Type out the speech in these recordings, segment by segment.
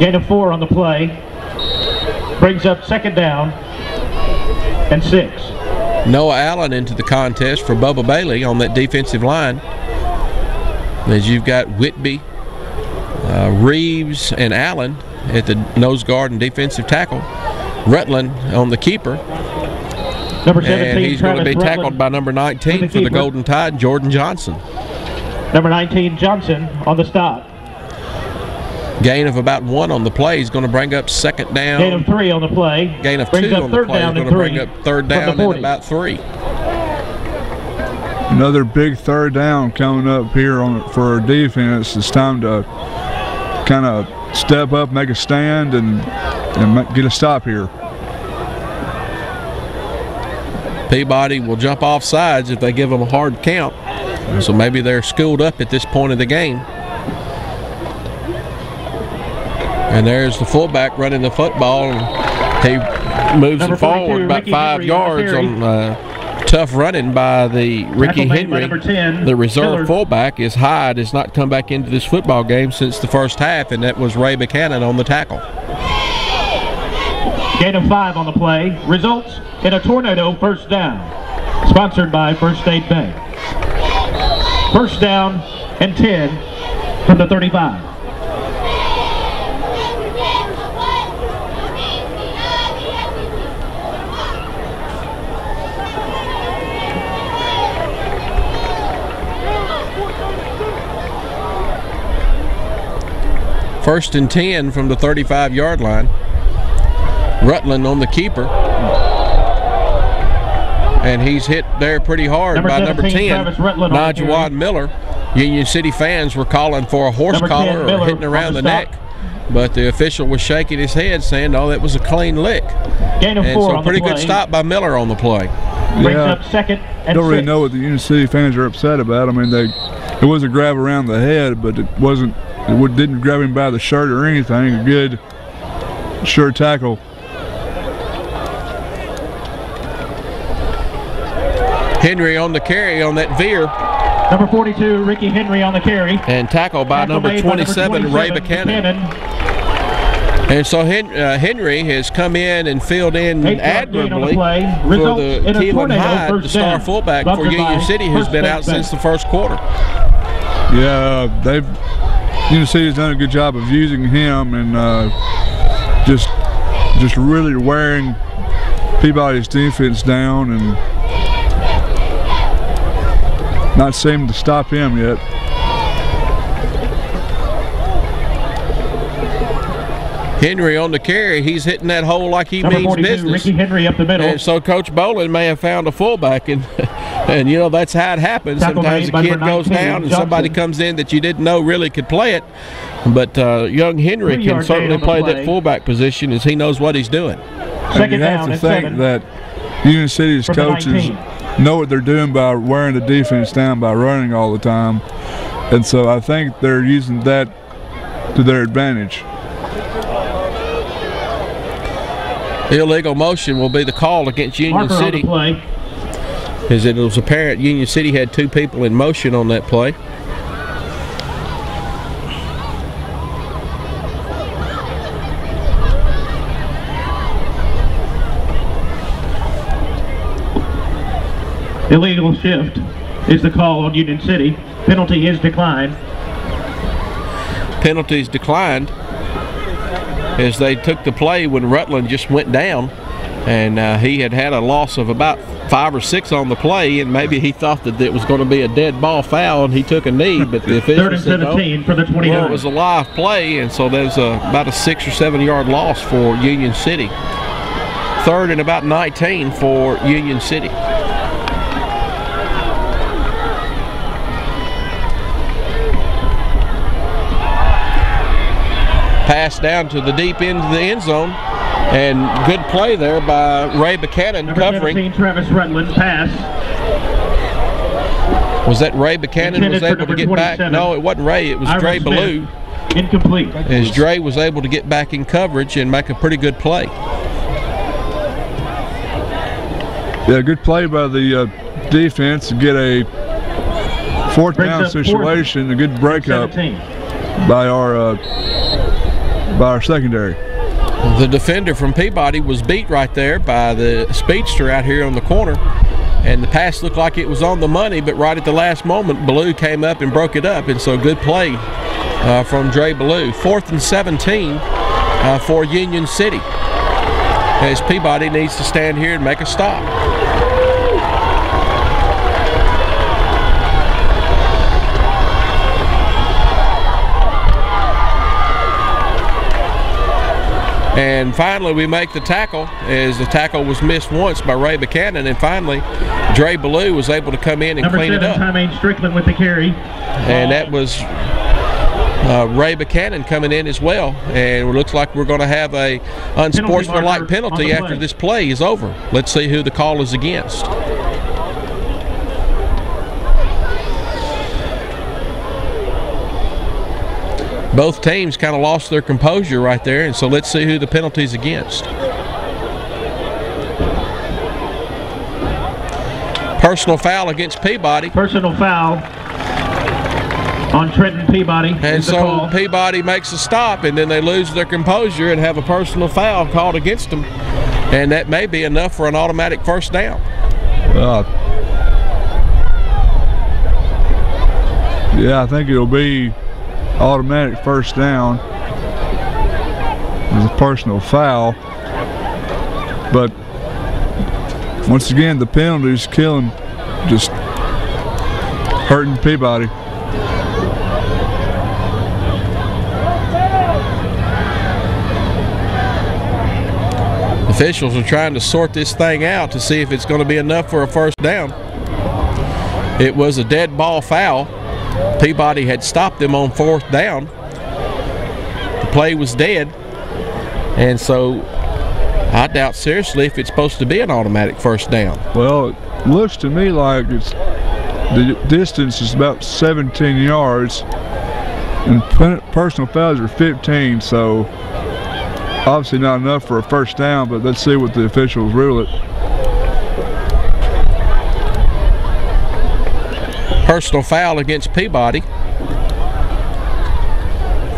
Gain of 4 on the play. Brings up 2nd down and 6. Noah Allen into the contest for Bubba Bailey on that defensive line. As you've got Whitby, Reeves, and Allen at the nose guard and defensive tackle. Rutland on the keeper. Number 17, and he's going to be tackled Rutland by number 19 for the Golden Tide, Jordan Johnson. Number 19, Johnson on the stop. Gain of about 1 on the play. He's going to bring up 2nd down. Gain of 3 on the play. Gain of Brings 2 up on the 3rd play. He's down going and to bring 3 up 3rd down and about 3. Another big 3rd down coming up here for our defense. It's time to kind of step up, make a stand, and get a stop here. Peabody will jump off sides if they give them a hard count. So maybe they're schooled up at this point of the game. And there's the fullback running the football. And he moves it forward about 5 yards on tough running by the Ricky Henry. The reserve fullback is Hyde has not come back into this football game since the first half, and that was Ray Buchanan on the tackle. Gain of 5 on the play. Results in a tornado 1st down. Sponsored by First State Bank. 1st down and 10 from the 35. First and 10 from the 35-yard line. Rutland on the keeper. And he's hit there pretty hard by number 10, Najawad Miller. Union City fans were calling for a horse collar or hitting around the neck. But the official was shaking his head saying, no, that was a clean lick. Gain of 4 and so on pretty the play. Good stop by Miller on the play. Brings up 2nd and Don't really 6. know what the Union City fans are upset about. I mean, it was a grab around the head, but it wasn't. It didn't grab him by the shirt or anything. A good, sure tackle. Henry on the carry on that veer. Number 42, Ricky Henry on the carry. And tackled by number 27, Ray Buchanan. And so Henry has come in and filled in admirably for the Keelan Hyde, the star fullback for Union City, who's been out since the first quarter. Yeah, Union City has done a good job of using him and just really wearing Peabody's defense down and not seeming to stop him yet. Henry on the carry, he's hitting that hole like he means business. Ricky Henry up the middle. And so Coach Bolin may have found a fullback, and you know that's how it happens. Sometimes a kid goes down and somebody comes in that you didn't know really could play it. But young Henry can certainly play that fullback position as he knows what he's doing. Second you have to think that Union City's coaches know what they're doing by wearing the defense down by running all the time, and so I think they're using that to their advantage. Illegal motion will be the call against Union City, as it was apparent Union City had 2 people in motion on that play. Illegal shift is the call on Union City. Penalty is declined. Penalties declined as they took the play when Rutland just went down, and he had a loss of about 5 or 6 on the play, and maybe he thought that it was going to be a dead ball foul and he took a knee, but the official said no. 3rd and 17 for the 29. Well, it was a live play, and so there's about a 6 or 7 yard loss for Union City. 3rd and about 19 for Union City. Pass down to the deep end of the end zone, and good play there by Ray Buchanan. Number covering. 17, Travis Rutland, pass. Was that Ray Buchanan was able to get back? No, it wasn't Ray, it was Dre Ballou. Incomplete. As Dre was able to get back in coverage and make a pretty good play. Yeah, good play by the defense to get a 4th down situation, a good breakup by our by our secondary. The defender from Peabody was beat right there by the speedster out here on the corner, and the pass looked like it was on the money, but right at the last moment, Ballou came up and broke it up, and so good play from Dre Ballou. 4th and 17 for Union City, as Peabody needs to stand here and make a stop. And finally, we make the tackle, as the tackle was missed once by Ray Buchanan, and finally, Dre Ballou was able to come in and clean it up. Number 7, Time Strickland with the carry. And that was Ray Buchanan coming in as well. And it looks like we're going to have a unsportsmanlike penalty after this play is over. Let's see who the call is against. Both teams kind of lost their composure right there, and so let's see who the penalty's against. Personal foul against Peabody. Personal foul on Trenton Peabody. And so Peabody makes a stop, and then they lose their composure and have a personal foul called against them, and that may be enough for an automatic first down. Yeah, I think it'll be automatic first down. There's a personal foul, but once again the penalty's killing, just hurting Peabody. Officials are trying to sort this thing out to see if it's going to be enough for a first down. It was a dead ball foul. Peabody had stopped them on 4th down. The play was dead, and so I doubt seriously if it's supposed to be an automatic first down. Well, it looks to me like the distance is about 17 yards, and personal fouls are 15, so obviously not enough for a first down, but let's see what the officials rule it. Personal foul against Peabody.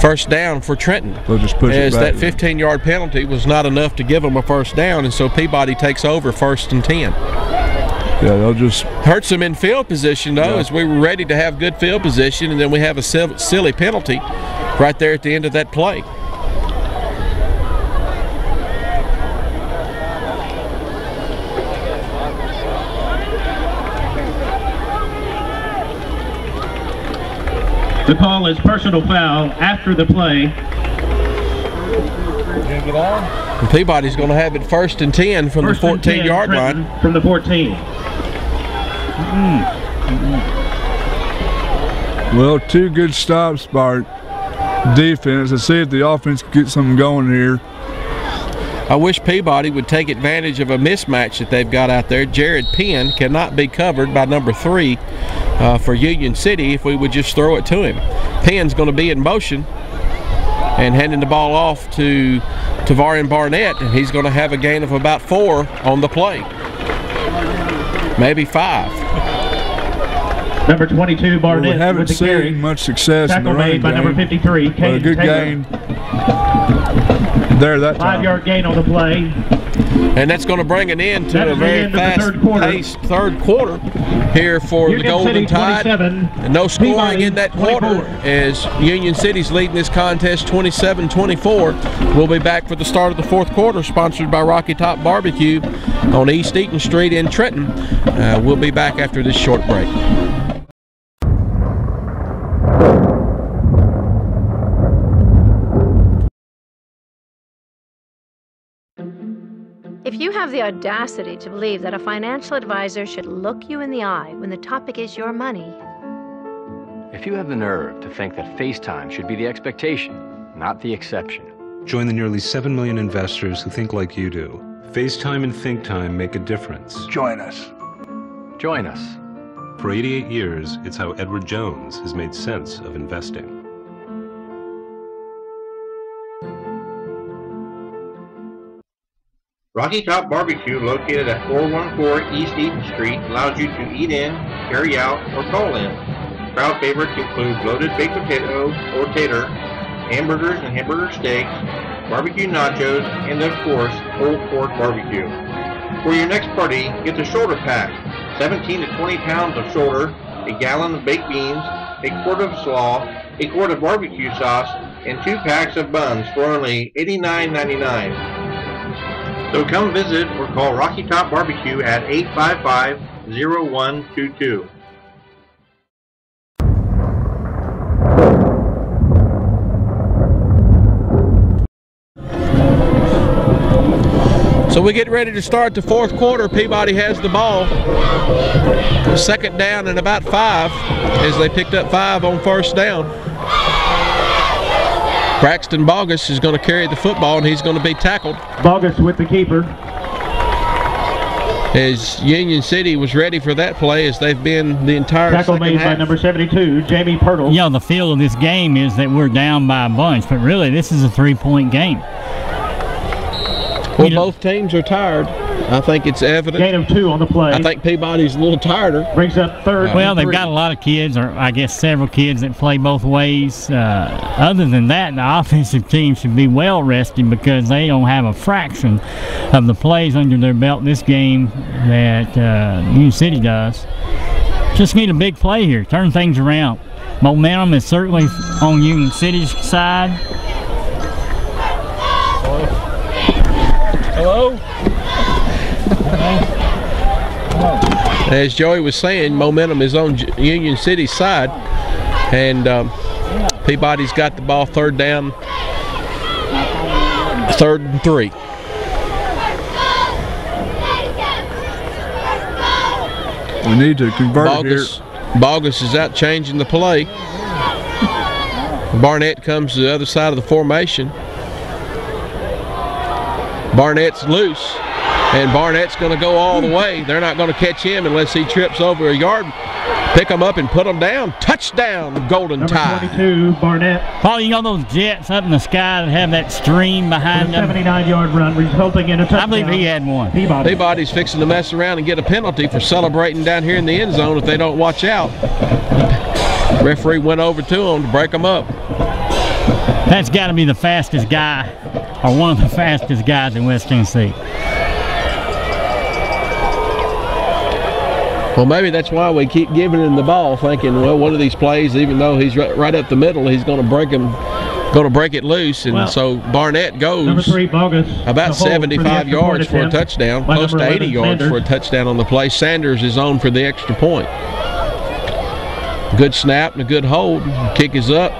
First down for Trenton. They'll just push it back. That 15-yard penalty was not enough to give them a first down, and so Peabody takes over 1st and 10. Yeah, they'll just hurts them in field position though, as we were ready to have good field position, and then we have a silly penalty right there at the end of that play. The call is personal foul after the play. And Peabody's going to have it 1st and 10 from the 14-yard line. From the 14. Well, 2 good stops by our defense. Let's see if the offense can get something going here. I wish Peabody would take advantage of a mismatch that they've got out there. Jared Penn cannot be covered by number 3 for Union City if we would just throw it to him. Penn's going to be in motion and handing the ball off to Tavarian Barnett, and he's going to have a gain of about 4 on the play. Maybe 5. Number 22, Barnett. Well, we haven't seen much success in the running game. By number 53, but a good gain there that time. 5-yard gain on the play. And that's going to bring an end to a very fast-paced third quarter here for the Golden Tide. And no scoring in that quarter as Union City's leading this contest 27-24. We'll be back for the start of the 4th quarter, sponsored by Rocky Top Barbecue on East Eaton Street in Trenton. We'll be back after this short break. If you have the audacity to believe that a financial advisor should look you in the eye when the topic is your money. If you have the nerve to think that FaceTime should be the expectation, not the exception. Join the nearly 7 million investors who think like you do. FaceTime and ThinkTime make a difference. Join us. Join us. For 88 years, it's how Edward Jones has made sense of investing. Rocky Top Barbecue, located at 414 East Eaton Street, allows you to eat in, carry out, or call in. Crowd favorites include loaded baked potato or tater, hamburgers and hamburger steaks, barbecue nachos, and of course, pulled pork barbecue. For your next party, get the shoulder pack, 17 to 20 pounds of shoulder, a gallon of baked beans, a quart of slaw, a quart of barbecue sauce, and 2 packs of buns for only $89.99. So come visit or call Rocky Top Barbecue at 855-0122. So we get ready to start the fourth quarter. Peabody has the ball. Second down and about 5 as they picked up 5 on first down. Braxton Bogus is going to carry the football and he's going to be tackled. Bogus with the keeper. As Union City was ready for that play as they've been the entire tackle second made half. by number 72, Jamie Pirtle. You know, the feel of this game is that we're down by a bunch, but really this is a 3-point game. Well, both teams are tired. I think it's evident. Gain of 2 on the play. I think Peabody's a little tireder. Brings up third. Well, they've got a lot of kids, or I guess several kids that play both ways. Other than that, the offensive team should be well rested because they don't have a fraction of the plays under their belt in this game that Union City does. Just need a big play here. Turn things around. Momentum is certainly on Union City's side. Hello? As Joey was saying, momentum is on Union City's side, and Peabody's got the ball third down, 3rd and 3. We need to convert here. Bogus is out changing the play. Barnett comes to the other side of the formation. Barnett's loose, and Barnett's going to go all the way. They're not going to catch him unless he trips over a yard. Pick him up and put him down. Touchdown, Golden Tide. Number 22, Barnett. Paul, you know those jets up in the sky that have that stream behind them? 79-yard run resulting in a touchdown. I believe he had one. Peabody's fixing to mess around and get a penalty for celebrating down here in the end zone if they don't watch out. Referee went over to him to break them up. That's got to be the fastest guy, or one of the fastest guys in West Tennessee. Well, maybe that's why we keep giving him the ball, thinking, well, one of these plays, even though he's right up the middle, he's going to break it loose, and so Barnett goes number 3, Bogus, about 75 yards for a touchdown, close to 80 yards for a touchdown on the play. Sanders is on for the extra point. Good snap and a good hold. Kick is up.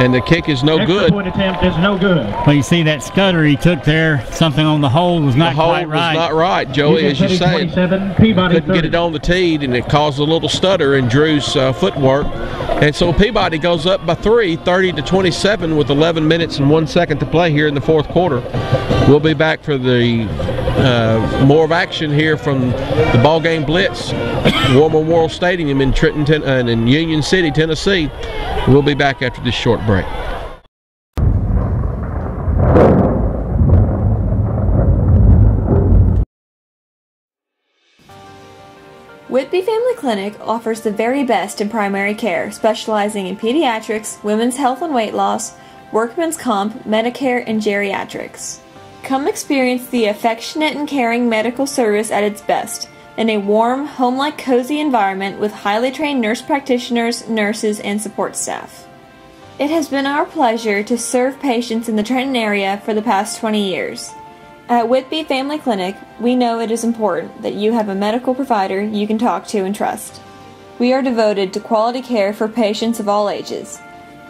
And the kick is no good. Extra point attempt is no good. Well, you see that stutter he took there. Something on the hold was not quite right. The hold was not right, Joey, as you say. Couldn't get it on the tee, and it caused a little stutter in Drew's footwork. And so Peabody goes up by 3, 30-27, with 11 minutes and 1 second to play here in the fourth quarter. We'll be back for the more of action here from the ball game Blitz, War Memorial Stadium in Trenton and in Union City, Tennessee. We'll be back after this short break. Whitby Family Clinic offers the very best in primary care, specializing in pediatrics, women's health and weight loss, workman's comp, Medicare, and geriatrics. Come experience the affectionate and caring medical service at its best, in a warm, home-like cozy environment with highly trained nurse practitioners, nurses, and support staff. It has been our pleasure to serve patients in the Trenton area for the past 20 years. At Whitby Family Clinic, we know it is important that you have a medical provider you can talk to and trust. We are devoted to quality care for patients of all ages.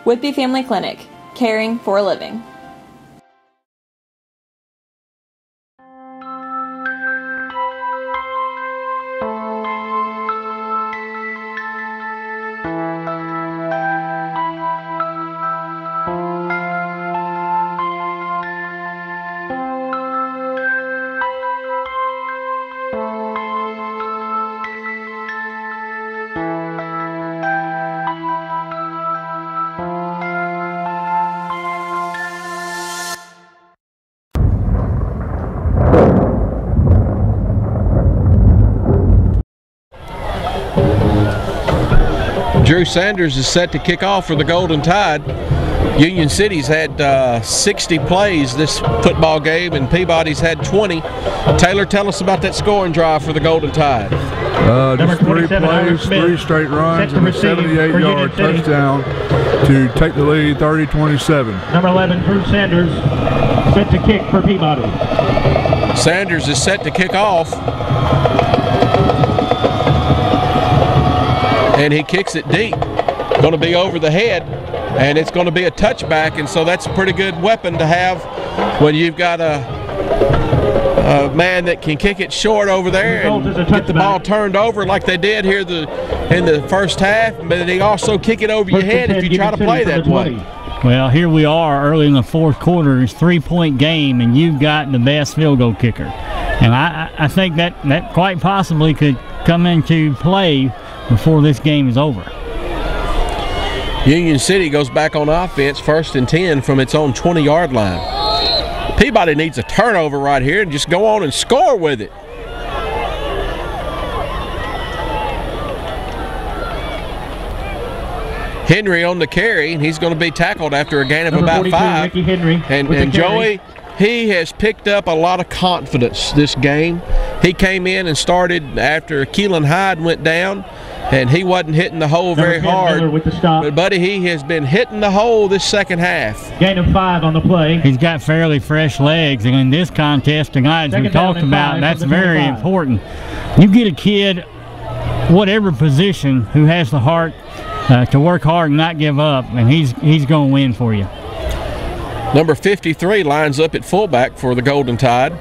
Whitby Family Clinic, caring for a living. Drew Sanders is set to kick off for the Golden Tide. Union City's had 60 plays this football game, and Peabody's had 20. Taylor, tell us about that scoring drive for the Golden Tide. Just 3 plays, 3 straight runs, and a 78-yard touchdown to take the lead, 30-27. Number 11, Drew Sanders, set to kick for Peabody. Sanders is set to kick off. And he kicks it deep. Going to be over the head, and it's going to be a touchback, and so that's a pretty good weapon to have when you've got a man that can kick it short over there and get the ball turned over like they did here in the first half, but he also kick it over your head if you try to play that way. Well, here we are early in the fourth quarter. It's a 3-point game, and you've got the best field goal kicker. And I think that quite possibly could come into play before this game is over. Union City goes back on offense, 1st and 10 from its own 20-yard line. Peabody needs a turnover right here and just go on and score with it. Henry on the carry, and he's going to be tackled after a gain of about 5. And Joey, he has picked up a lot of confidence this game. He came in and started after Keelan Hyde went down, and he wasn't hitting the hole very hard. With the stop. But, buddy, he has been hitting the hole this second half. Gain of 5 on the play. He's got fairly fresh legs, and in this contest tonight, as we talked about, that's very important. You get a kid, whatever position, who has the heart to work hard and not give up, and he's going to win for you. Number 53 lines up at fullback for the Golden Tide.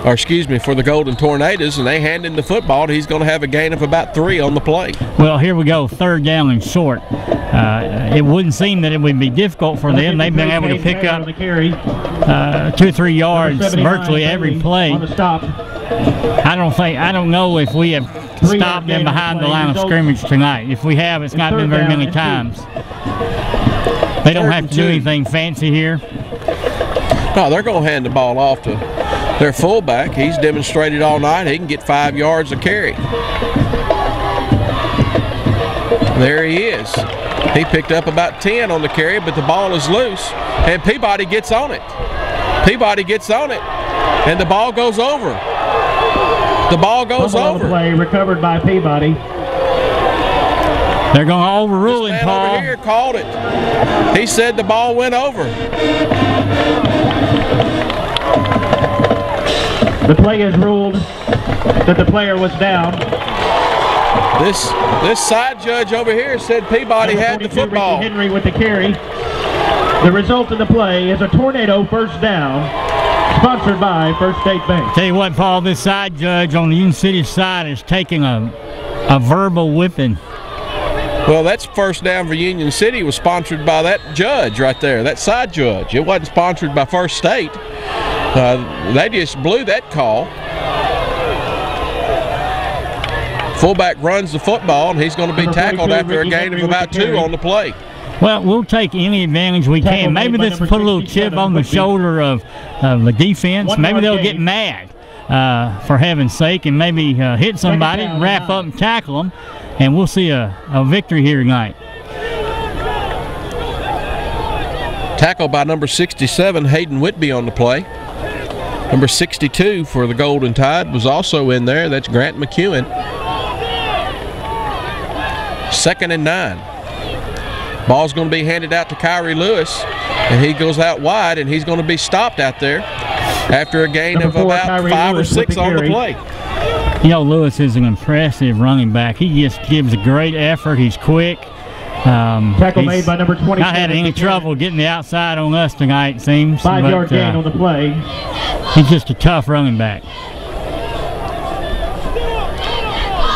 Or excuse me, for the Golden Tornadoes, and they hand him the football, and he's going to have a gain of about 3 on the play. Well, here we go, 3rd down and short. It wouldn't seem that it would be difficult for them. They've been able to pick up 2 or 3 yards virtually every play. I don't know if we have stopped them behind the line of scrimmage tonight. If we have, it's not been very many times. They don't have to do anything fancy here. No, they're going to hand the ball off to their fullback. He's demonstrated all night he can get 5 yards a carry. There he is. He picked up about 10 on the carry, but the ball is loose, and Peabody gets on it. Peabody gets on it, and the ball goes over. The ball goes over. Play recovered by Peabody. They're going to overrule him, Paul. Over here called it. He said the ball went over. The play is ruled that the player was down. This side judge over here said Peabody had the football. Ricky Henry with the carry. The result of the play is a Tornado 1st down, sponsored by First State Bank. Tell you what, Paul, this side judge on the Union City side is taking a verbal whipping. Well, that's 1st down for Union City was sponsored by that judge right there, that side judge. It wasn't sponsored by First State. They just blew that call. Fullback runs the football, and he's going to be tackled after a gain of about 2 on the play. Well, we'll take any advantage we can. Maybe this will put a little chip on the shoulder of the defense. Maybe they'll get mad, for heaven's sake, and maybe hit somebody, wrap up and tackle them, and we'll see a victory here tonight. Tackle by number 67, Hayden Whitby on the play. Number 62 for the Golden Tide was also in there. That's Grant McEwen. 2nd and 9. Ball's going to be handed out to Kyrie Lewis, and he goes out wide, and he's going to be stopped out there after a gain of about 5 or 6 on the play. You know, Lewis is an impressive running back. He just gives a great effort. He's quick. Tackle made by number 20. Not had any trouble getting the outside on us tonight, it seems. 5-yard gain on the play. He's just a tough running back.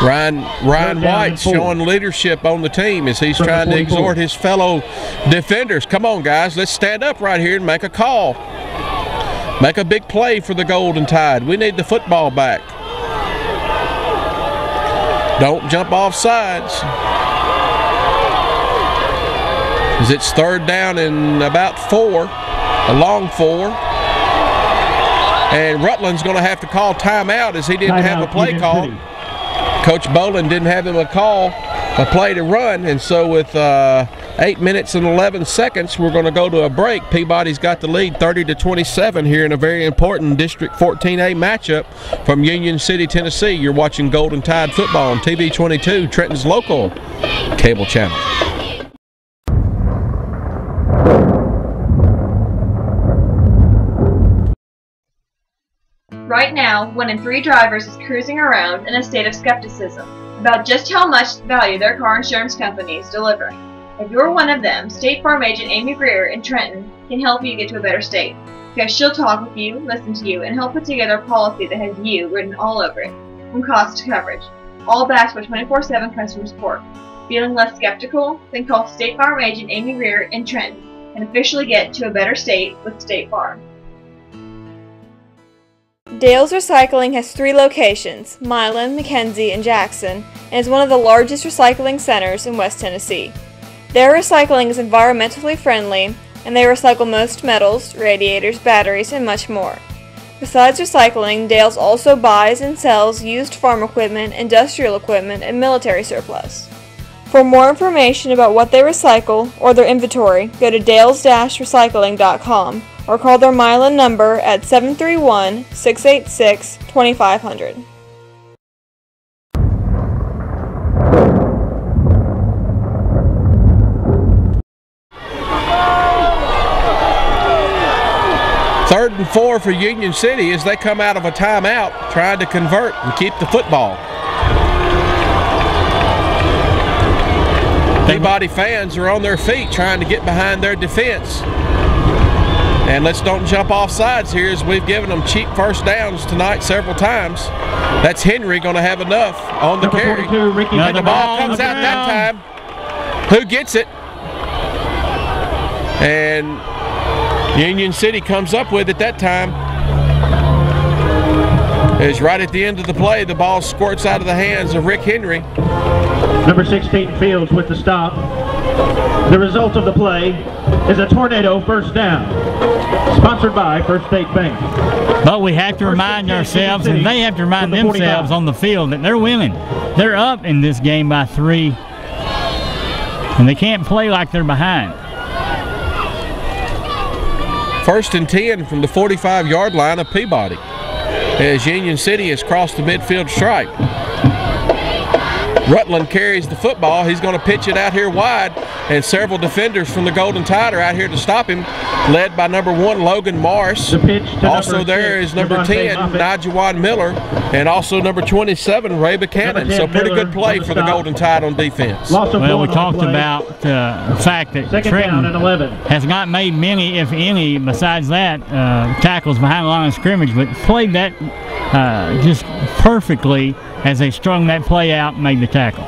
Ryan White's showing leadership on the team as he's trying to exhort his fellow defenders. Come on, guys, let's stand up right here and make a call. Make a big play for the Golden Tide. We need the football back. Don't jump off sides. As it's 3rd down and about 4, a long 4. And Rutland's going to have to call timeout as he didn't have a play call. Coach Bolin didn't have him a play to run, and so with 8 minutes and 11 seconds. We're going to go to a break. Peabody's got the lead 30-27 here in a very important District 14A matchup from Union City, Tennessee. You're watching Golden Tide football on TV 22, Trenton's local cable channel. Right now, 1 in 3 drivers is cruising around in a state of skepticism about just how much value their car insurance company is delivering. If you're one of them, State Farm agent Amy Greer in Trenton can help you get to a better state, because she'll talk with you, listen to you, and help put together a policy that has you written all over it, from cost to coverage, all backed by 24/7 customer support. Feeling less skeptical? Then call State Farm agent Amy Greer in Trenton and officially get to a better state with State Farm. Dale's Recycling has 3 locations, Milan, McKenzie, and Jackson, and is one of the largest recycling centers in West Tennessee. Their recycling is environmentally friendly, and they recycle most metals, radiators, batteries, and much more. Besides recycling, Dale's also buys and sells used farm equipment, industrial equipment, and military surplus. For more information about what they recycle or their inventory, go to dales-recycling.com or call their Milan number at 731-686-2500. Third and 4 for Union City as they come out of a timeout trying to convert and keep the football. Peabody fans are on their feet trying to get behind their defense. And let's don't jump off sides here, as we've given them cheap first downs tonight several times. That's Henry going to have enough on the carry. And the ball comes out that time. Who gets it? And Union City comes up with it that time. It's right at the end of the play. The ball squirts out of the hands of Rick Henry. Number 16 Fields with the stop. The result of the play is a tornado first down. Sponsored by First State Bank. But we have to remind ourselves, and they have to remind themselves on the field, that they're winning. They're up in this game by 3. And they can't play like they're behind. First and 10 from the 45-yard line of Peabody, as Union City has crossed the midfield stripe. Rutland carries the football. He's going to pitch it out here wide, and several defenders from the Golden Tide are out here to stop him, led by number 1, Logan Morris. Also there is number 10, Najawan Miller, and also number 27, Ray Buchanan. So pretty good play for the Golden Tide on defense. Well, we talked about the fact that Trenton has not made many, if any, besides that, tackles behind the line of scrimmage, but played that just perfectly as they strung that play out and made the tackle.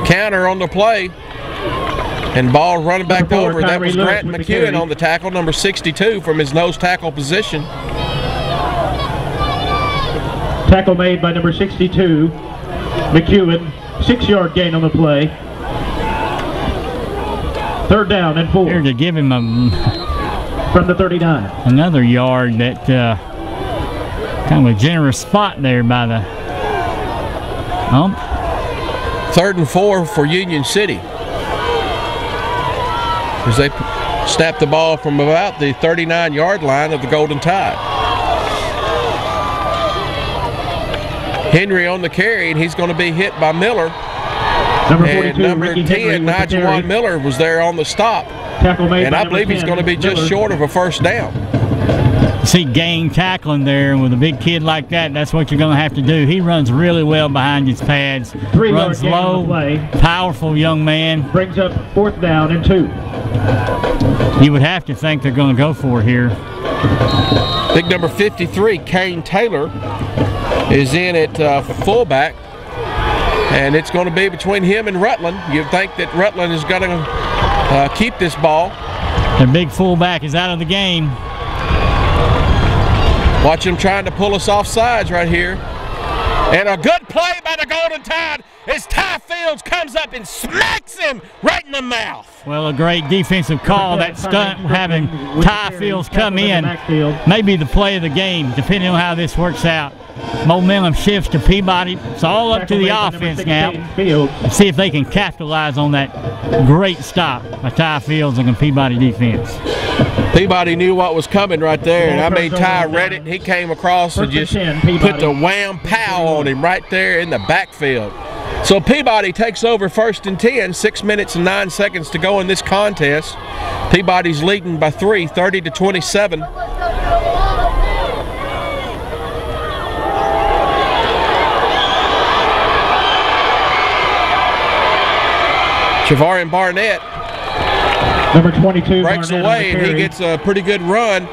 Counter on the play, and ball running back over. That was Grant McEwen on the tackle, number 62, from his nose tackle position. Tackle made by number 62, McEwen. 6-yard gain on the play. Third down and 4. Here to give him a from the 39. Another yard. That kind of a generous spot there by the ump. Third and 4 for Union City, as they snap the ball from about the 39-yard line of the Golden Tide. Henry on the carry, and he's going to be hit by Miller. Number 42, number 10, Najawan Miller, was there on the stop. Tackle made, and I believe he's going to be just short of a first down. See gang tackling there, and with a big kid like that, that's what you're going to have to do. He runs really well behind his pads. Runs low, powerful young man. Brings up 4th down and 2. You would have to think they're going to go for it here. Big number 53, Kane Taylor, is in at fullback. And it's going to be between him and Rutland. You'd think that Rutland is going to keep this ball. Their big fullback is out of the game. Watch him trying to pull us off sides right here. And a good play by the Golden Tide as Ty Fields comes up and smacks him right in the mouth. Well, a great defensive call. That stunt having Ty Fields come in may be the play of the game, depending on how this works out. momentum shifts to Peabody. It's all up to the offense now. Let's see if they can capitalize on that great stop by Ty Fields and the Peabody defense. Peabody knew what was coming right there, and I mean, Ty read it, and he came across and just put the wham pow on him right there in the backfield. So Peabody takes over 1st and 10, 6 minutes and 9 seconds to go in this contest. Peabody's leading by 3, 30-27. Javarian Barnett, number 22, breaks away, and he gets a pretty good run.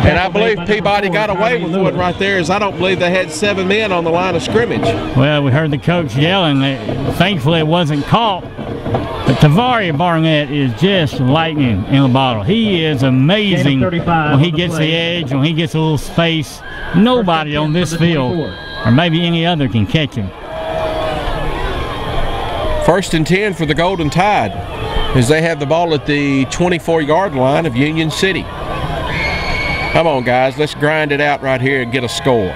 And I believe Peabody got away with one right there, as I don't believe they had 7 men on the line of scrimmage. Well, we heard the coach yelling. Thankfully, it wasn't caught. But Javarian Barnett is just lightning in a bottle. He is amazing when he gets the edge, when he gets a little space. Nobody on this field, or maybe any other, can catch him. 1st and 10 for the Golden Tide, as they have the ball at the 24-yard line of Union City. Come on, guys, let's grind it out right here and get a score.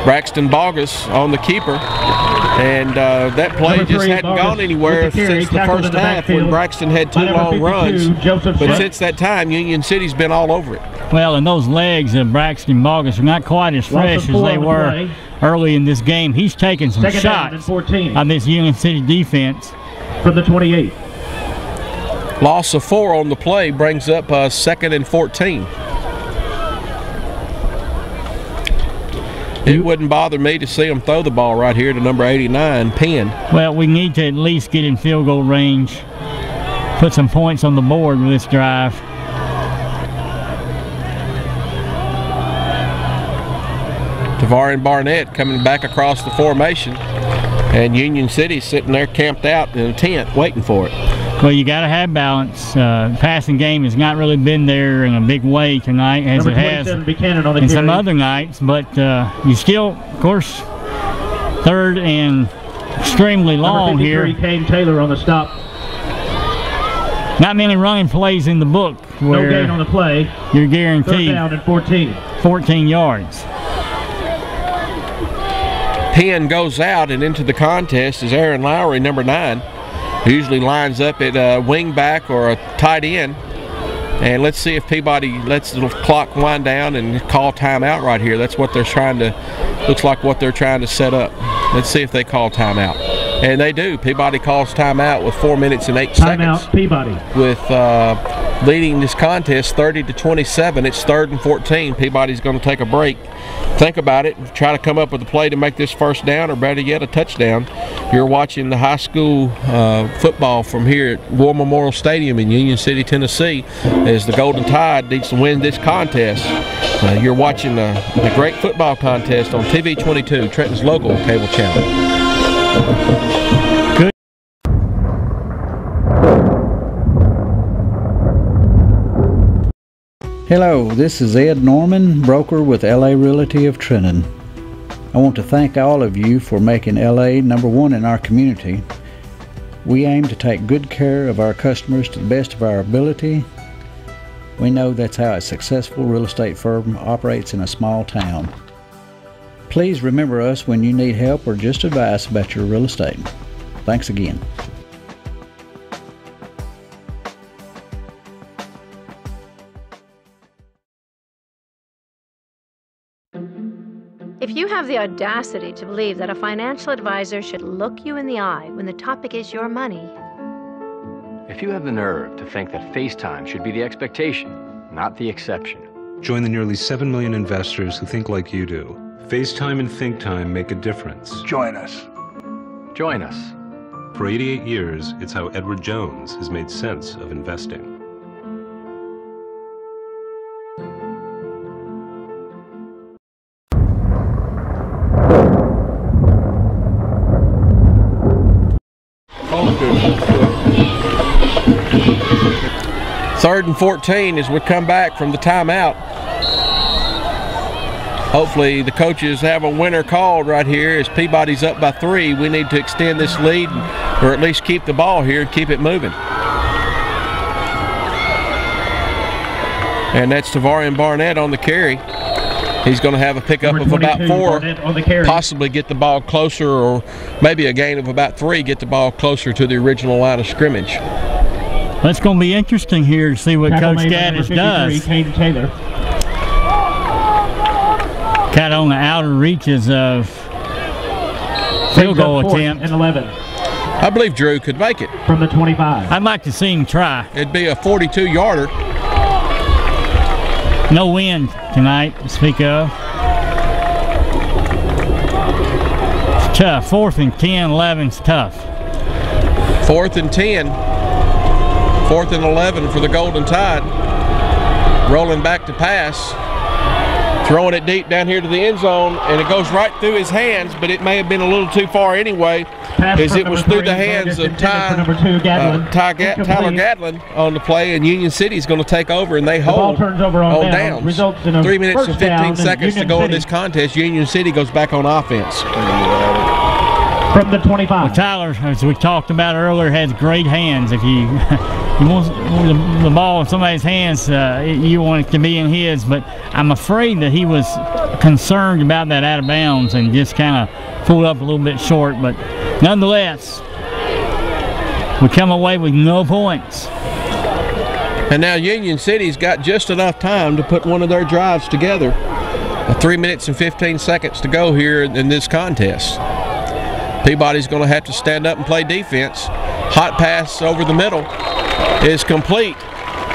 Braxton Bogus on the keeper, and that play just hadn't gone anywhere since the first half when Braxton had 2 long runs. But since that time, Union City's been all over it. Well, and those legs of Braxton Bogus are not quite as fresh as they were early in this game. He's taking some shots on this Union City defense. From the 28. Loss of 4 on the play brings up 2nd and 14. It wouldn't bother me to see them throw the ball right here to number 89, Penn. Well, we need to at least get in field goal range, put some points on the board with this drive. Javarian Barnett coming back across the formation, and Union City sitting there camped out in a tent waiting for it. Well, you got to have balance. Passing game has not really been there in a big way tonight as it has in some other nights, but you still, of course, 3rd and extremely long here. Kane Taylor on the stop. Not many running plays in the book where no gain on the play. You're guaranteed 3rd down and 14. 14 yards. Penn goes out, and into the contest is Aaron Lowry, number 9. Who usually lines up at a wing back or a tight end. And let's see if Peabody lets the clock wind down and call timeout right here. That's what they're trying to, looks like what they're trying to set up. Let's see if they call timeout. And they do. Peabody calls timeout with 4 minutes and 8 seconds. Timeout, Peabody. With leading this contest 30-27. It's 3rd and 14. Peabody's going to take a break. Think about it. Try to come up with a play to make this 1st down, or better yet, a touchdown. You're watching the high school football from here at War Memorial Stadium in Union City, Tennessee, as the Golden Tide needs to win this contest. You're watching the great football contest on TV 22, Trenton's local cable channel. Good. Hello, this is Ed Norman, broker with LA Realty of Trenton. I want to thank all of you for making LA number 1 in our community. We aim to take good care of our customers to the best of our ability. We know that's how a successful real estate firm operates in a small town. Please remember us when you need help or just advice about your real estate. Thanks again. If you have the audacity to believe that a financial advisor should look you in the eye when the topic is your money, if you have the nerve to think that FaceTime should be the expectation, not the exception, join the nearly 7 million investors who think like you do. FaceTime and ThinkTime make a difference. Join us. Join us. For 88 years, it's how Edward Jones has made sense of investing. Third and 14 as we come back from the timeout. Hopefully the coaches have a winner called right here as Peabody's up by 3. We need to extend this lead or at least keep the ball here and keep it moving. And that's Javarian Barnett on the carry. He's going to have a pickup of about 4, possibly get the ball closer, or maybe a gain of about 3, get the ball closer to the original line of scrimmage. That's going to be interesting here to see what Coach Gaddis does. Kind of on the outer reaches of field goal attempt. And 11. I believe Drew could make it. From the 25. I'd like to see him try. It'd be a 42-yarder. No wind tonight to speak of. It's tough. 4th and 10, 11's tough. 4th and 10. 4th and 11 for the Golden Tide. Rolling back to pass. Throwing it deep down here to the end zone, and it goes right through his hands, but it may have been a little too far anyway, as it was through the hands of Tyler Gadlin on the play, and Union City is going to take over, and they hold on downs. Results in a 3 minutes and 15 seconds to go City. in this contest. Union City goes back on offense. From the 25. Well, Tyler, as we talked about earlier, has great hands. If you want the ball in somebody's hands, you want it to be in his, but I'm afraid that he was concerned about that out of bounds and just kind of pulled up a little bit short, but nonetheless, we come away with no points. And now Union City's got just enough time to put one of their drives together. 3 minutes and 15 seconds to go here in this contest. Peabody's going to have to stand up and play defense. Hot pass over the middle is complete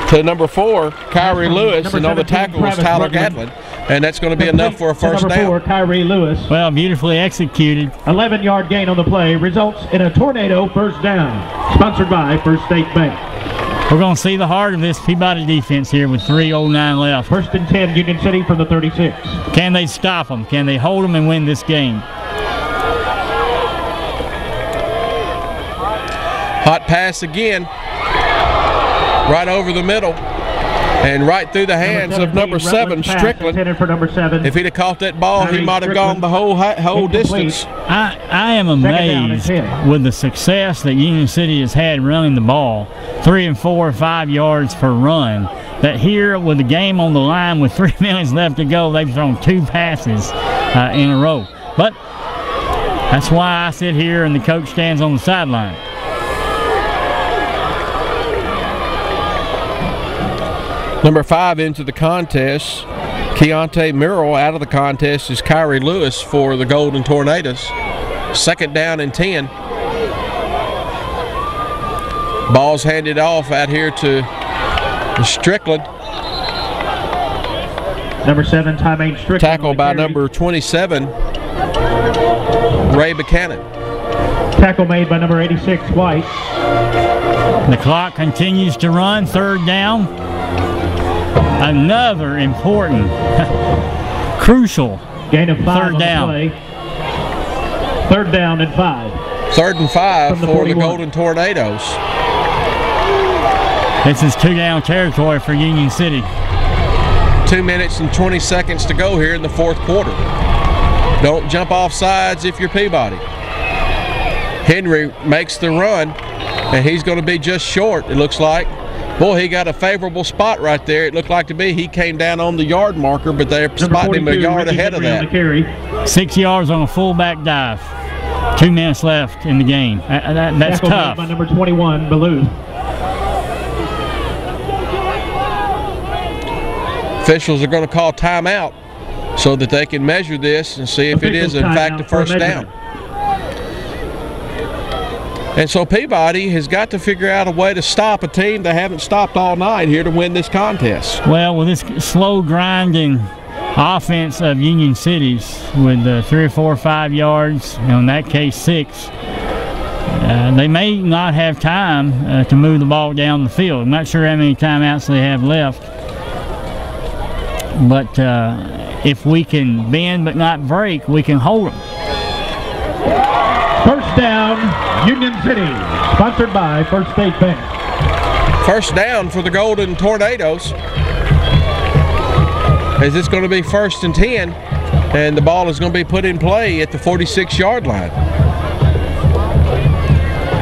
to number 4, Kyrie Lewis, and on the tackle was Tyler Gadlin. And that's going to be enough for a first down. Number 4, Kyrie Lewis. Well, beautifully executed. 11-yard gain on the play results in a tornado first down. Sponsored by First State Bank. We're going to see the heart of this Peabody defense here with 3:09 left. 1st and 10, Union City from the 36. Can they stop them? Can they hold them and win this game? Hot pass again, right over the middle, and right through the hands of number 7, Strickland. For number 7. If he'd have caught that ball, he might have gone the whole distance. I am amazed with the success that Union City has had running the ball, 3 and 4 or 5 yards per run, that here with the game on the line with 3 minutes left to go, they've thrown 2 passes in a row. But that's why I sit here and the coach stands on the sideline. Number 5 into the contest, Keontae Murrell. Out of the contest is Kyrie Lewis for the Golden Tornadoes. 2nd down and 10. Ball's handed off out here to Strickland. Number 7, Tymaine Strickland. Tackle by number 27, Ray Buchanan. Tackle made by number 86, White. The clock continues to run. 3rd down. Another important, crucial gain of 5 3rd down. 3rd down and 5. 3rd and 5 for the Golden Tornadoes. This is 2-down territory for Union City. 2 minutes and 20 seconds to go here in the 4th quarter. Don't jump off sides if you're Peabody. Henry makes the run, and he's going to be just short, it looks like. Boy, he got a favorable spot right there. It looked like to be he came down on the yard marker, but they're spotting him a yard ahead of that. 6 yards on a fullback dive. 2 minutes left in the game. That's tough. By number 21, Ballou. Officials are going to call timeout so that they can measure this and see if it is in fact a first down. And so Peabody has got to figure out a way to stop a team they haven't stopped all night here to win this contest. Well, with this slow grinding offense of Union City's with 3 or 4 or 5 yards, in that case 6, they may not have time to move the ball down the field. I'm not sure how many timeouts they have left. But if we can bend but not break, we can hold them. First down, Union City, sponsored by First State Bank. First down for the Golden Tornadoes. As it's going to be 1st and 10, and the ball is going to be put in play at the 46-yard line.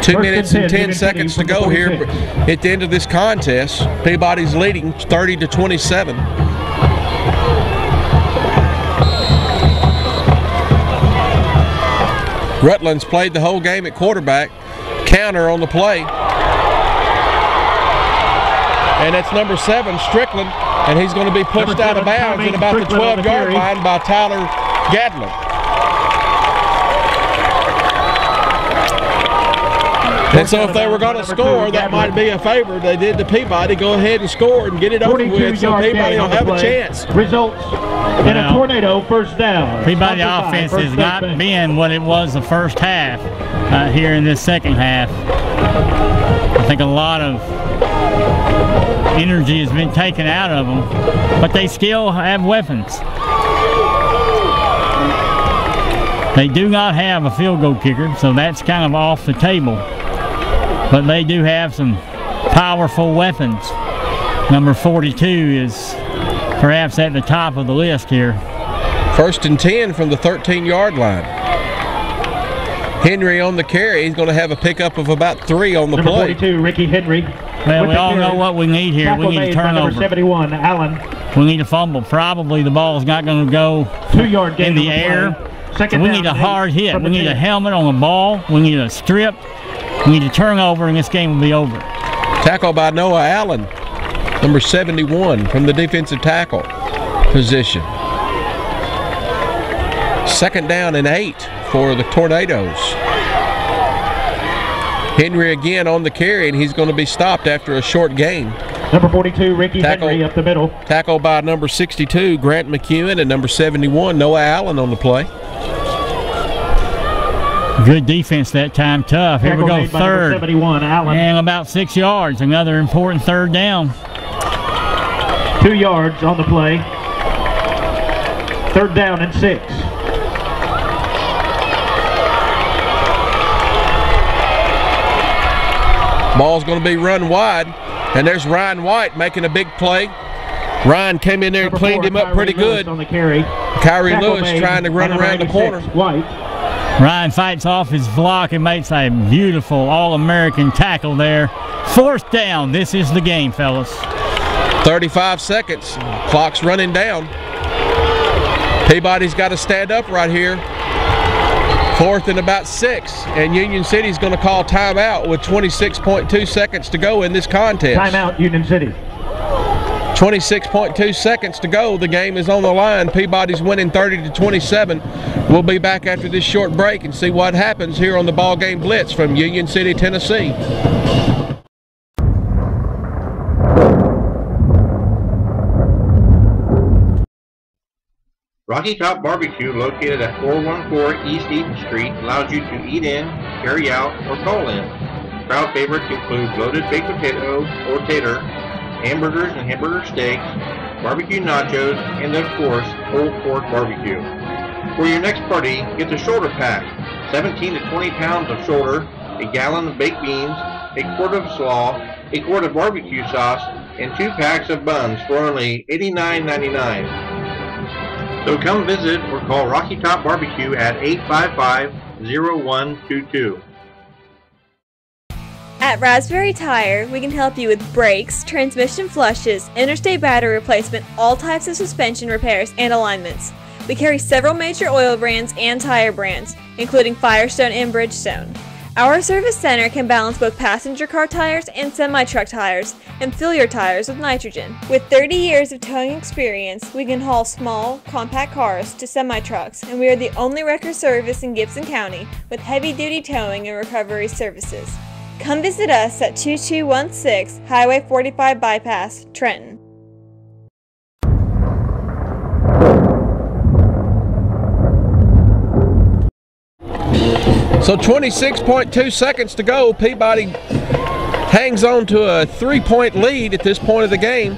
2 minutes and 10 seconds to go here at the end of this contest. Peabody's leading 30-27. Rutland's played the whole game at quarterback. Counter on the play. And that's number 7, Strickland, and he's going to be pushed out of bounds at about the 12-yard line by Tyler Gadlin. And so if they were going to score, that might be a favor. They did to Peabody. Go ahead and score and get it over with, so Peabody will have a chance. Results in a tornado first down. Peabody offense has not been what it was the first half here in this second half. I think a lot of energy has been taken out of them, but they still have weapons. They do not have a field goal kicker, so that's kind of off the table. But they do have some powerful weapons. Number 42 is perhaps at the top of the list here. 1st and 10 from the 13-yard line. Henry on the carry. He's going to have a pickup of about 3 on the play. Number 42, Ricky Henry. Well, we all know what we need here. We need a turnover. Number 71, Allen. We need a fumble. Probably the ball's not going to go 2-yard gain in the air. We need a hard hit. We need a helmet on the ball. We need a strip. We need a turnover, and this game will be over. Tackle by Noah Allen, number 71 from the defensive tackle position. 2nd down and 8 for the Tornadoes. Henry again on the carry, and he's going to be stopped after a short gain. Number 42, Ricky Henry up the middle. Tackle by number 62, Grant McEwen, and number 71, Noah Allen on the play. Good defense that time, tough. Here we go, 3rd. 71, Allen. And about 6 yards, another important 3rd down. 2 yards on the play. 3rd down and 6. Ball's going to be run wide, and there's Ryan White making a big play. Ryan came in there and cleaned him up pretty good. On the carry. Kyrie Lewis trying to run around the corner. White. Ryan fights off his block and makes a beautiful All-American tackle there. 4th down. This is the game, fellas. 35 seconds. Clock's running down. Peabody's got to stand up right here. 4th and about 6. And Union City's going to call timeout with 26.2 seconds to go in this contest. Timeout, Union City. 26.2 seconds to go. The game is on the line. Peabody's winning 30-27. We'll be back after this short break and see what happens here on the Ball Game Blitz from Union City, Tennessee. Rocky Top Barbecue, located at 414 East Eaton Street, allows you to eat in, carry out, or call in. Crowd favorites include loaded baked potato or tater, hamburgers and hamburger steaks, barbecue nachos, and of course, pulled pork barbecue. For your next party, get the shoulder pack, 17 to 20 pounds of shoulder, a gallon of baked beans, a quart of slaw, a quart of barbecue sauce, and 2 packs of buns for only $89.99. So come visit or call Rocky Top Barbecue at 855-0122. At Raspberry Tire, we can help you with brakes, transmission flushes, interstate battery replacement, all types of suspension repairs, and alignments. We carry several major oil brands and tire brands, including Firestone and Bridgestone. Our service center can balance both passenger car tires and semi-truck tires, and fill your tires with nitrogen. With 30 years of towing experience, we can haul small, compact cars to semi-trucks, and we are the only record service in Gibson County with heavy-duty towing and recovery services. Come visit us at 2216 Highway 45 Bypass, Trenton. So 26.2 seconds to go. Peabody hangs on to a 3-point lead at this point of the game.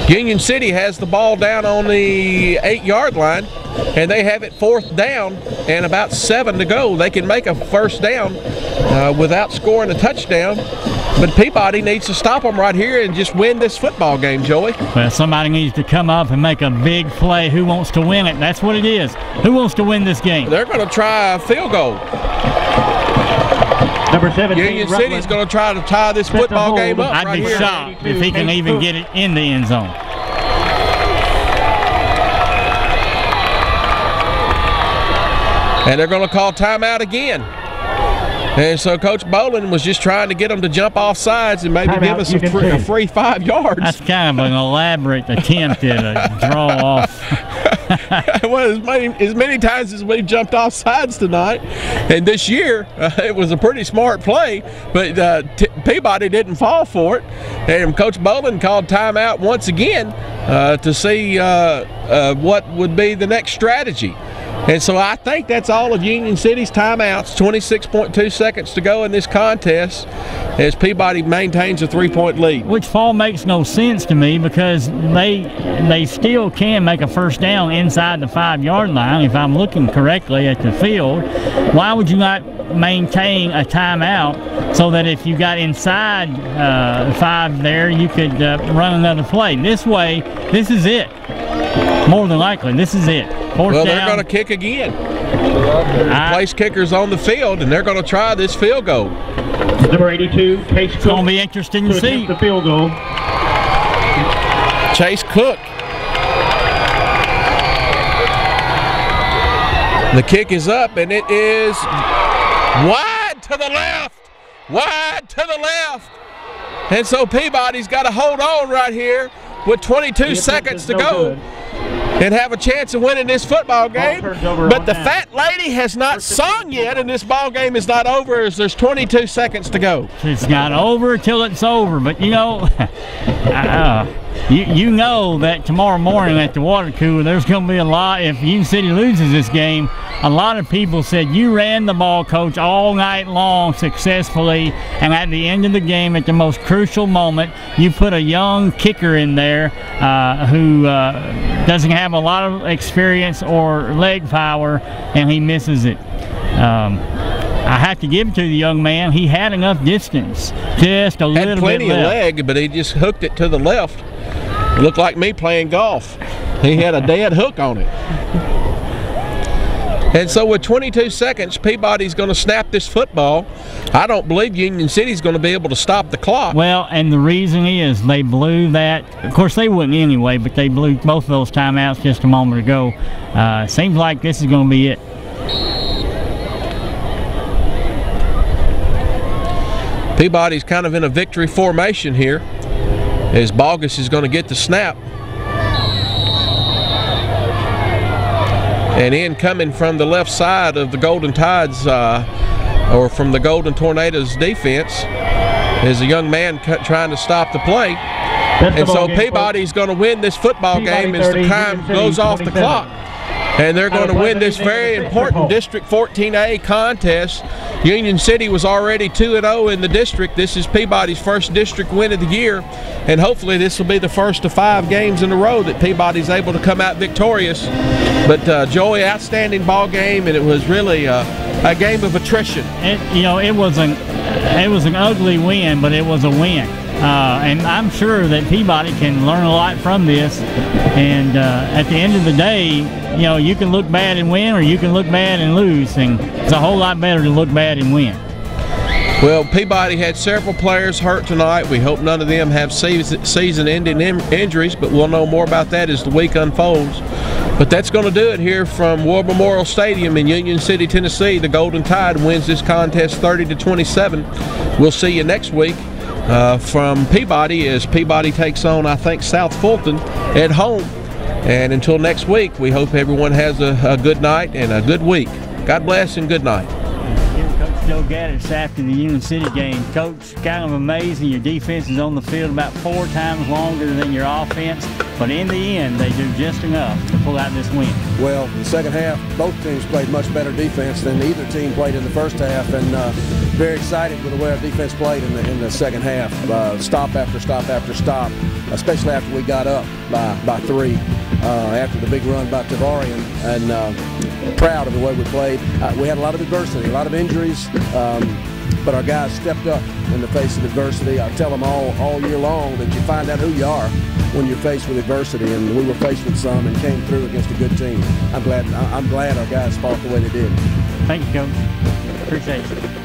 Union City has the ball down on the 8-yard line, and they have it 4th down and about 7 to go. They can make a first down without scoring a touchdown, but Peabody needs to stop them right here and just win this football game, Joey. Well, somebody needs to come up and make a big play. Who wants to win it? That's what it is. Who wants to win this game? They're going to try a field goal. Number 17, Union City's going to try to tie this football game up. I'd be shocked if he can even get it in the end zone. And they're going to call timeout again. And so Coach Bolin was just trying to get them to jump off sides and maybe give us a free 5 yards. That's kind of an elaborate attempt at a draw off. Well, as many times as we've jumped off sides tonight, and this year it was a pretty smart play, but Peabody didn't fall for it. And Coach Bolin called timeout once again to see what would be the next strategy. And so I think that's all of Union City's timeouts. 26.2 seconds to go in this contest as Peabody maintains a 3-point lead. Which fall makes no sense to me because they still can make a first down inside the 5-yard line if I'm looking correctly at the field. Why would you not maintain a timeout so that if you got inside 5 there, you could run another play? This way, this is it. More than likely, this is it. Well, they're going to kick again. The place kicker's on the field, and they're going to try this field goal. Number 82, Chase Cook. It's going to be interesting to see. The field goal. Chase Cook. The kick is up, and it is wide to the left. Wide to the left. And so Peabody's got to hold on right here with 22 seconds to go. And have a chance of winning this football game. But the fat lady has not sung yet, and this ball game is not over as there's 22 seconds to go. It's not over till it's over. But, you know, you know that tomorrow morning at the water cooler, there's going to be a lot. If Union City loses this game, a lot of people said you ran the ball, coach, all night long successfully, and at the end of the game, at the most crucial moment, you put a young kicker in there who doesn't have a lot of experience or leg power, and he misses it. I have to give it to the young man. He had enough distance, just a little bit left. Had plenty of leg, but he just hooked it to the left. It looked like me playing golf. He had a dead hook on it. And so with 22 seconds, Peabody's going to snap this football. I don't believe Union City's going to be able to stop the clock. Well, and the reason is they blew that. Of course, they wouldn't anyway, but they blew both of those timeouts just a moment ago. Seems like this is going to be it. Peabody's kind of in a victory formation here as Bogus is going to get the snap. And in coming from the left side of the Golden Tides, or from the Golden Tornadoes defense, is a young man trying to stop the play. And so Peabody's going to win this football game as the time goes off the clock. And they're going to win this very important District 14A contest. Union City was already 2-0 in the district. This is Peabody's first district win of the year. And hopefully this will be the first of 5 games in a row that Peabody's able to come out victorious. But Joey, outstanding ball game, and it was really a game of attrition. It was an ugly win, but it was a win. And I'm sure that Peabody can learn a lot from this. And at the end of the day, you can look bad and win, or you can look bad and lose. And it's a whole lot better to look bad and win. Well, Peabody had several players hurt tonight. We hope none of them have season-ending injuries, but we'll know more about that as the week unfolds. But that's going to do it here from War Memorial Stadium in Union City, Tennessee. The Golden Tide wins this contest 30-27. We'll see you next week from Peabody as Peabody takes on, I think, South Fulton at home. And until next week, we hope everyone has a good night and a good week. God bless and good night. Coach Joe Gaddis after the Union City game. Coach, kind of amazing. Your defense is on the field about 4 times longer than your offense, but in the end, they do just enough to pull out this win. Well, in the second half, both teams played much better defense than either team played in the first half, and very excited with the way our defense played in the second half. Stop after stop after stop, especially after we got up by 3 after the big run by Tavarian, and proud of the way we played. We had a lot of adversity, a lot of injuries, but our guys stepped up in the face of adversity. I tell them all year long that you find out who you are when you're faced with adversity, and we were faced with some and came through against a good team. I'm glad our guys fought the way they did. Thank you, Coach. Appreciate it.